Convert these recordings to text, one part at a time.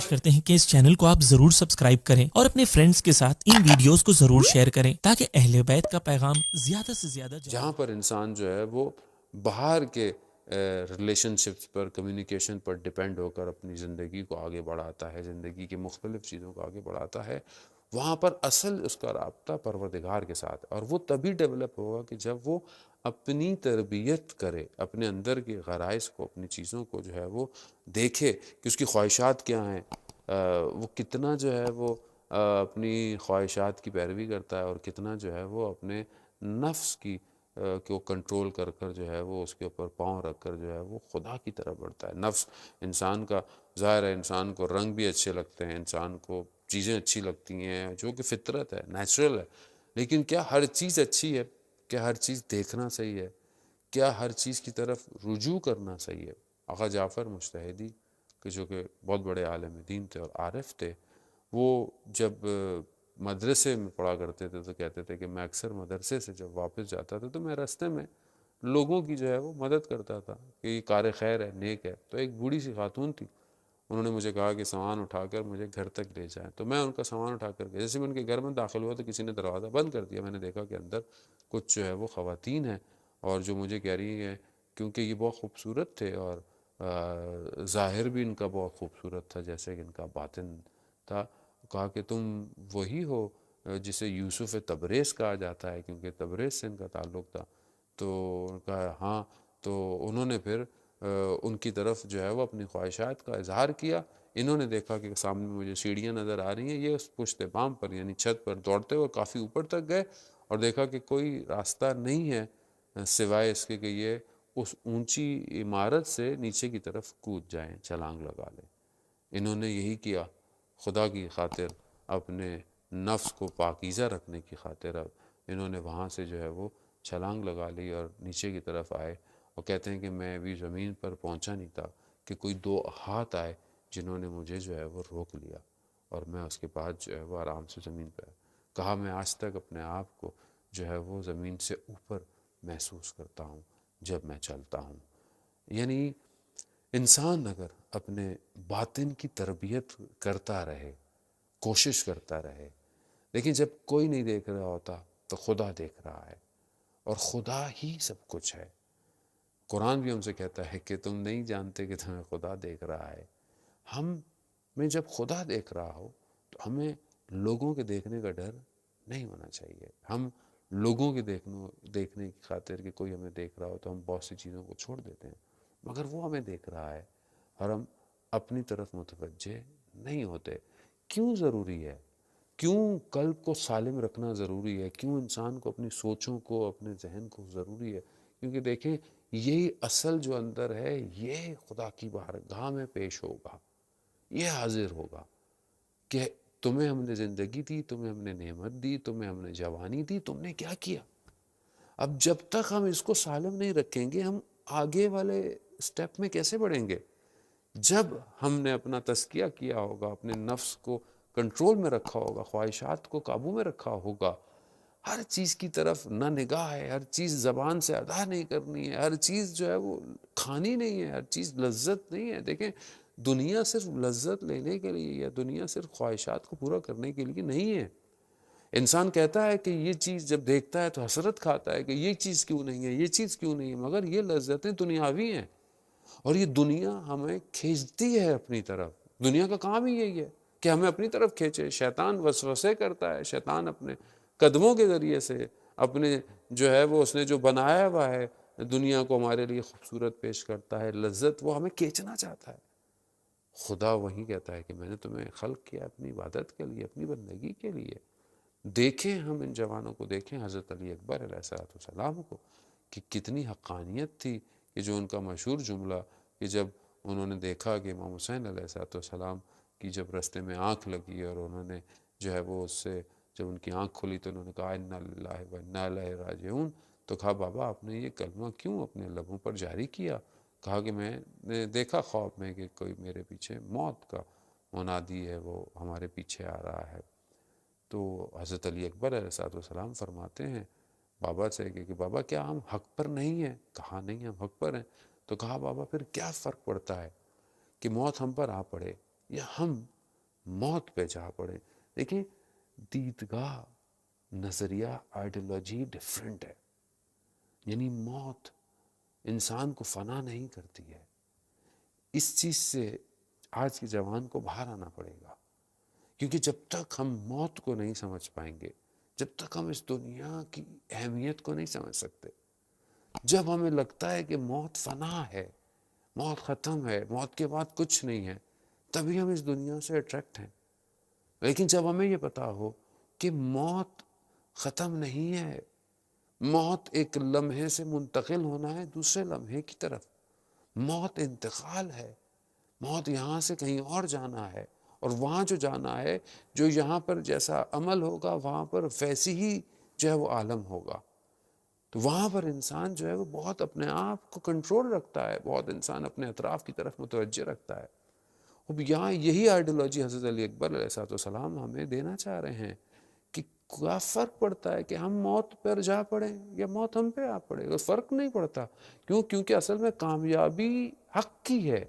گزارش کرتے ہیں کہ اس چینل کو آپ ضرور سبسکرائب کریں اور اپنے فرینڈز کے ساتھ ان ویڈیوز کو ضرور شیئر کریں تاکہ اہل بیت کا پیغام زیادہ سے زیادہ جہاں پر انسان جو ہے وہ باہر کے ریلیشن شپس پر کمیونیکیشن پر ڈیپینڈ ہو کر اپنی زندگی کو آگے بڑھاتا ہے، زندگی کی مختلف چیزوں کو آگے بڑھاتا ہے، وہاں پر اصل اس کا رابطہ پروردگار کے ساتھ، اور وہ تبھی ڈیولپ ہوگا کہ جب وہ اپنی تربیت کرے، اپنے اندر کے غرائز کو، اپنی چیزوں کو جو ہے وہ دیکھے کہ اس کی خواہشات کیا ہیں، وہ کتنا جو ہے وہ اپنی خواہشات کی پیروی کرتا ہے، اور کتنا جو ہے وہ اپنے نفس کی کو کنٹرول کر کر جو ہے وہ اس کے اوپر پاؤں رکھ کر جو ہے وہ خدا کی طرف بڑھتا ہے۔ نفس انسان کا ظاہر ہے، انسان کو رنگ بھی اچھے لگتے ہیں، انسان کو چیزیں اچھی لگتی ہیں جو کہ فطرت ہے، نیچرل ہے، لیکن کیا ہر چیز اچھی ہے؟ کیا ہر چیز دیکھنا صحیح ہے؟ کیا ہر چیز کی طرف رجوع کرنا صحیح ہے؟ آقا جعفر مجتہدی کہ جو کہ بہت بڑے عالم دین تھے اور عارف تھے، وہ جب مدرسے میں پڑھا کرتے تھے تو کہتے تھے کہ میں اکثر مدرسے سے جب واپس جاتا تھا تو میں راستے میں لوگوں کی جو ہے وہ مدد کرتا تھا کہ یہ کار خیر ہے، نیک ہے۔ تو ایک بوڑھی سی خاتون تھی، انہوں نے مجھے کہا کہ سامان اٹھا کر مجھے گھر تک لے جائیں، تو میں ان کا سامان اٹھا کر گیا۔ جیسے میں ان کے گھر میں داخل ہوا تو کسی نے دروازہ بند کر دیا، میں نے دیکھا کہ اندر کچھ جو ہے وہ خواتین ہیں، اور جو مجھے کہہ رہی ہیں کیونکہ یہ بہت خوبصورت تھے اور ظاہر بھی ان کا بہت خوبصورت تھا جیسے کہ ان کا باطن تھا، کہا کہ تم وہی ہو جسے یوسف تبریز کہا جاتا ہے، کیونکہ تبریز سے ان کا تعلق تھا۔ تو کہا ہاں، تو انہوں نے پھر ان کی طرف جو ہے وہ اپنی خواہشات کا اظہار کیا۔ انہوں نے دیکھا کہ سامنے مجھے سیڑھیاں نظر آ رہی ہیں، یہ اس پشت بام پر یعنی چھت پر دوڑتے ہوئے کافی اوپر تک گئے اور دیکھا کہ کوئی راستہ نہیں ہے سوائے اس کے کہ یہ اس اونچی عمارت سے نیچے کی طرف کود جائیں، چھلانگ لگا لیں۔ انہوں نے یہی کیا، خدا کی خاطر، اپنے نفس کو پاکیزہ رکھنے کی خاطر اب انہوں نے وہاں سے جو ہے وہ چھلانگ لگا لی اور نیچے کی طرف آئے، اور کہتے ہیں کہ میں ابھی زمین پر پہنچا نہیں تھا کہ کوئی دو ہاتھ آئے جنہوں نے مجھے جو ہے وہ روک لیا، اور میں اس کے بعد جو ہے وہ آرام سے زمین پہ کہا میں آج تک اپنے آپ کو جو ہے وہ زمین سے اوپر محسوس کرتا ہوں جب میں چلتا ہوں۔ یعنی انسان اگر اپنے باطن کی تربیت کرتا رہے، کوشش کرتا رہے، لیکن جب کوئی نہیں دیکھ رہا ہوتا تو خدا دیکھ رہا ہے، اور خدا ہی سب کچھ ہے۔ قرآن بھی ہم سے کہتا ہے کہ تم نہیں جانتے کہ تمہیں خدا دیکھ رہا ہے۔ ہم میں جب خدا دیکھ رہا ہو تو ہمیں لوگوں کے دیکھنے کا ڈر نہیں ہونا چاہیے۔ ہم لوگوں کے دیکھنے کی خاطر کہ کوئی ہمیں دیکھ رہا ہو تو ہم بہت سی چیزوں کو چھوڑ دیتے ہیں، مگر وہ ہمیں دیکھ رہا ہے اور ہم اپنی طرف متوجہ نہیں ہوتے۔ کیوں ضروری ہے؟ کیوں قلب کو سالم رکھنا ضروری ہے؟ کیوں انسان کو اپنی سوچوں کو، اپنے ذہن کو ضروری ہے؟ کیونکہ دیکھیں یہی اصل جو اندر ہے یہ خدا کی بارگاہ میں پیش ہوگا، یہ حاضر ہوگا کہ تمہیں ہم نے زندگی دی، تمہیں ہم نے نعمت دی، تمہیں ہم نے جوانی دی، تم نے کیا کیا؟ اب جب تک ہم اس کو سالم نہیں رکھیں گے ہم آگے والے سٹیپ میں کیسے بڑھیں گے؟ جب ہم نے اپنا تزکیہ کیا ہوگا، اپنے نفس کو کنٹرول میں رکھا ہوگا، خواہشات کو قابو میں رکھا ہوگا، ہر چیز کی طرف نہ نگاہ ہے، ہر چیز زبان سے ادا نہیں کرنی ہے، ہر چیز جو ہے وہ کھانی نہیں ہے، ہر چیز لذت نہیں ہے۔ دیکھیں دنیا صرف لذت لینے کے لیے یا دنیا صرف خواہشات کو پورا کرنے کے لیے نہیں ہے۔ انسان کہتا ہے کہ یہ چیز جب دیکھتا ہے تو حسرت کھاتا ہے کہ یہ چیز کیوں نہیں ہے، یہ چیز کیوں نہیں ہے، مگر یہ لذتیں دنیاوی ہیں، اور یہ دنیا ہمیں کھینچتی ہے اپنی طرف۔ دنیا کا کام ہی یہی ہے کہ ہمیں اپنی طرف کھینچے۔ شیطان وسوسے کرتا ہے، شیطان اپنے قدموں کے ذریعے سے اپنے جو ہے وہ اس نے جو بنایا ہوا ہے دنیا کو ہمارے لیے خوبصورت پیش کرتا ہے، لذت وہ ہمیں کھینچنا چاہتا ہے۔ خدا وہی کہتا ہے کہ میں نے تمہیں خلق کیا اپنی عبادت کے لیے، اپنی بندگی کے لیے۔ دیکھیں ہم ان جوانوں کو، دیکھیں حضرت علی اکبر علیہ السلام کو کہ کتنی حقانیت تھی، کہ جو ان کا مشہور جملہ کہ جب انہوں نے دیکھا کہ امام حسین علیہ السلام کی جب رستے میں آنکھ لگی اور انہوں نے جو ہے وہ اس سے جب ان کی آنکھ کھلی تو انہوں نے کہا انا للہ و انا الیہ راجعون، تو کہا بابا آپ نے یہ کلمہ کیوں اپنے لبوں پر جاری کیا؟ کہا کہ میں نے دیکھا خواب میں کہ کوئی میرے پیچھے موت کا منادی ہے وہ ہمارے پیچھے آ رہا ہے۔ تو حضرت علی اکبر علیہ السلام فرماتے ہیں بابا سے کہ بابا کیا ہم حق پر نہیں ہیں؟ کہا نہیں ہم حق پر ہیں۔ تو کہا بابا پھر کیا فرق پڑتا ہے کہ موت ہم پر آ پڑے یا ہم موت پہ جا پڑیں۔ دیکھیں دیدگاہ، نظریہ، آئیڈیالوجی ڈیفرنٹ ہے۔ یعنی موت انسان کو فنا نہیں کرتی ہے۔ اس چیز سے آج کے جوان کو باہر آنا پڑے گا، کیونکہ جب تک ہم موت کو نہیں سمجھ پائیں گے، جب تک ہم اس دنیا کی اہمیت کو نہیں سمجھ سکتے، جب ہمیں لگتا ہے کہ موت فنا ہے، موت ختم ہے، موت کے بعد کچھ نہیں ہے، تبھی ہم اس دنیا سے اٹریکٹ ہیں۔ لیکن جب ہمیں یہ پتا ہو کہ موت ختم نہیں ہے، موت ایک لمحے سے منتقل ہونا ہے دوسرے لمحے کی طرف، موت انتقال ہے، موت یہاں سے کہیں اور جانا ہے، اور وہاں جو جانا ہے، جو یہاں پر جیسا عمل ہوگا وہاں پر ویسی ہی جو ہے وہ عالم ہوگا۔ تو وہاں پر انسان جو ہے وہ بہت اپنے آپ کو کنٹرول رکھتا ہے، بہت انسان اپنے اطراف کی طرف متوجہ رکھتا ہے۔ اب یہاں یہی آئیڈیالوجی حضرت علی اکبر علیہ السلام ہمیں دینا چاہ رہے ہیں کہ کیا فرق پڑتا ہے کہ ہم موت پر جا پڑیں یا موت ہم پہ آ پڑے گا، فرق نہیں پڑتا۔ کیوں؟ کیونکہ اصل میں کامیابی حق کی ہے،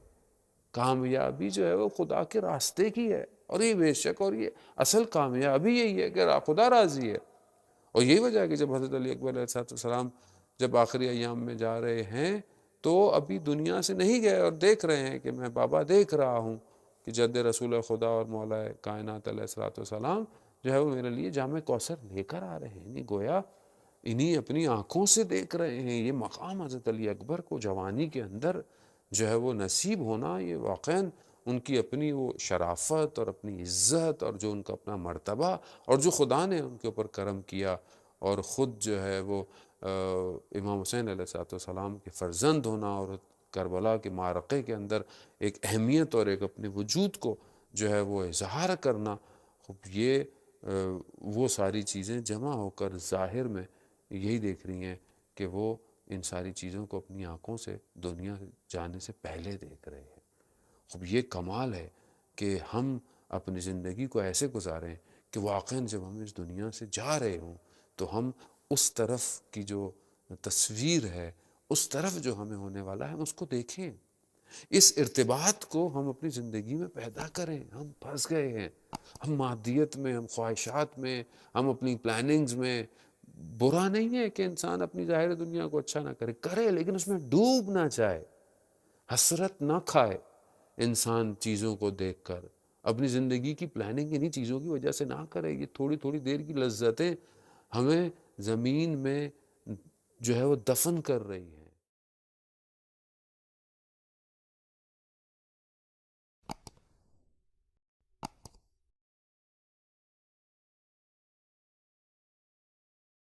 کامیابی جو ہے وہ خدا کے راستے کی ہے، اور یہ بے شک، اور یہ اصل کامیابی یہی ہے کہ خدا راضی ہے۔ اور یہی وجہ ہے کہ جب حضرت علی اکبر علیہ السلام جب آخری ایام میں جا رہے ہیں تو ابھی دنیا سے نہیں گئے، اور دیکھ رہے ہیں کہ میں بابا دیکھ رہا ہوں کہ جد رسول خدا اور مولا کائنات علیہ السلام جو ہے وہ میرے لیے جام کوثر لے کر آ رہے ہیں۔ گویا انہی اپنی آنکھوں سے دیکھ رہے ہیں۔ یہ مقام حضرت علی اکبر کو جوانی کے اندر جو ہے وہ نصیب ہونا، یہ واقعاً ان کی اپنی وہ شرافت اور اپنی عزت، اور جو ان کا اپنا مرتبہ، اور جو خدا نے ان کے اوپر کرم کیا، اور خود جو ہے وہ امام حسین علیہ السلام کے فرزند ہونا، اور کربلا کے معرکے کے اندر ایک اہمیت اور ایک اپنے وجود کو جو ہے وہ اظہار کرنا، یہ وہ ساری چیزیں جمع ہو کر ظاہر میں یہی دیکھ رہی ہیں کہ وہ ان ساری چیزوں کو اپنی آنکھوں سے دنیا جانے سے پہلے دیکھ رہے ہیں۔ اب یہ کمال ہے کہ ہم اپنی زندگی کو ایسے گزاریں کہ واقعاً جب ہم اس دنیا سے جا رہے ہوں تو ہم اس طرف کی جو تصویر ہے، اس طرف جو ہمیں ہونے والا ہے، ہم اس کو دیکھیں، اس ارتباط کو ہم اپنی زندگی میں پیدا کریں۔ ہم پھنس گئے ہیں، ہم مادیت میں، ہم خواہشات میں، ہم اپنی پلاننگز میں۔ برا نہیں ہے کہ انسان اپنی ظاہر دنیا کو اچھا نہ کرے لیکن اس میں ڈوب نہ جائے، حسرت نہ کھائے انسان چیزوں کو دیکھ کر۔ اپنی زندگی کی پلاننگ انہی چیزوں کی وجہ سے نہ کرے۔ یہ تھوڑی تھوڑی دیر کی لذتیں ہمیں زمین میں جو ہے وہ دفن کر رہی ہیں۔